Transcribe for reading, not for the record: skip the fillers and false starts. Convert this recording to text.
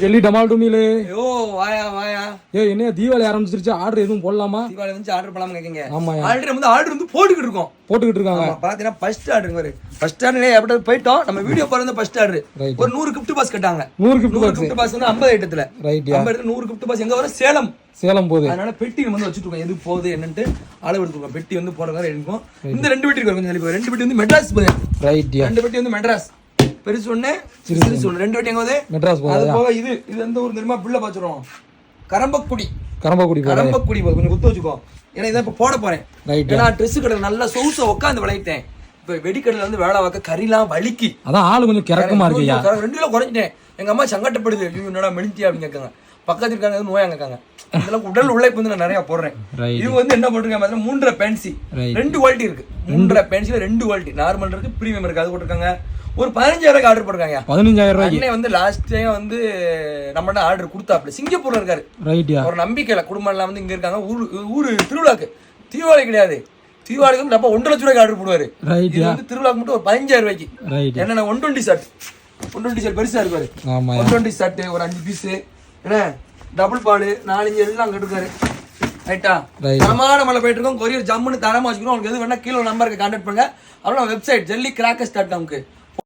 Jelly டமால் டுமிலே யோ வாயா வாயா. என்ன தீபாவளி ஆரம்பிச்சிருச்சு, ஆர்டர் எதுவும் போடலாமா? தீபாவளி வந்து ஆர்டர் பண்ணலாம்னு கேட்கீங்க. ஆமா, ஆர்டர் வந்து போட்டுக்கிட்டு இருக்கோம். இருக்காங்க. பாத்தீங்கன்னா ஃபர்ஸ்ட் ஆர்டர் பாரு. ஃபர்ஸ்ட் ஆர்டர் எப்படி போயிட்டோம். நம்ம வீடியோ பாருங்க. ஃபர்ஸ்ட் ஆர்டர் ஒரு 100 gift பாஸ் கட்டாங்க. 100 gift பாஸ் வந்து 50 ஐட்டத்துல. ரைட். 100 gift பாஸ் எங்க வர? சேலம் போகுது. அதனால பெட்டி வந்து வச்சுட்டு இருக்கோம். எது போகுது என்னன்னு அளவு எடுத்துக்கோங்க. பெட்டி வந்து போறதா இருக்கும். இந்த 2 பெட்டி இருக்கு. கொஞ்சம் தள்ளி 2 பெட்டி வந்து மெட்ராஸ் போகுது. ரைட். 2 பெட்டி வந்து மெட்ராஸ். பெருசு ஒண்ணு, சிறுசு ஒண்ணு. 2 பெட்டி எங்க போகுது? மெட்ராஸ் போகுது. அது போக இது எந்த ஊர் தெரியுமா? புள்ள பாத்துறோம். கரம்பக்குடி போகுது. கொஞ்சம் குத்து வச்சுக்கோ. ஏன்னா இதான் இப்ப போட போறேன். ஏன்னா ட்ரெஸ் கடை நல்லா சொகுசா உட்காந்து விளையிட்டேன். இப்ப வெடிக்கடையில வந்து வேலை பார்க்க கறிலாம் வலிக்கு. அதான் ஆளு கொஞ்சம் கிறக்கமா இருக்கு. 2 கிலோ குறைஞ்சிட்டேன். எங்க அம்மா சங்கட்டப்படுது. என்னடா மெலிஞ்சியா அப்படின்னு கேட்காங்க. பக்கத்துல இருக்காங்க நோயாங்க இருக்காங்க. இதெல்லாம் உடல் உழைப்பு வந்து நான் நிறைய போடுறேன். இவங்க வந்து என்ன போட்டிருக்காங்க? 3.5 பென்சி 2 குவாலிட்டி இருக்கு. 3.5 பென்சில 2 குவாலிட்டி, நார்மல் இருக்கு, பிரீமியம் இருக்கு. அது போட்டிருக்காங்க. ஒரு 15,000 ஆர்டர் போட்டிருக்காங்க. 15,000 வந்து லாஸ்ட் டைம் வந்து நம்ம ஆர்டர் கொடுத்தாப்ல. சிங்கப்பூர்ல இருக்காரு. ஒரு நம்பிக்கையில குடும்பம் எல்லாம் வந்து இங்க இருக்காங்க. ஊரு திருவிழாக்கு, தீபாவளி கிடையாது. தீபாவளிக்கு வந்து நம்ம 1,00,000 ரூபாய்க்கு ஆர்டர் போடுவாரு. இது வந்து திருவிழாக்கு மட்டும் ஒரு 15,000 ரூபாய்க்கு. என்னன்னா 120 ஷர்ட். 120 ஷர்ட் பெருசா இருக்காரு. 120 ஷர்ட் ஒரு 5 பீஸ். என்ன டபுள் பால் 4-5 எல்லாம் கட்டுக்காரு. ரைட்டா? தரமான மழை போயிட்டு இருக்கோம். கொரியர் ஜம்முன்னு தரமா வச்சுக்கணும். உங்களுக்கு எது வேணா கீழே நம்பருக்கு கான்டாக்ட் பண்ணுங்க. அப்புறம் வெப்சைட் jellycrackers.com.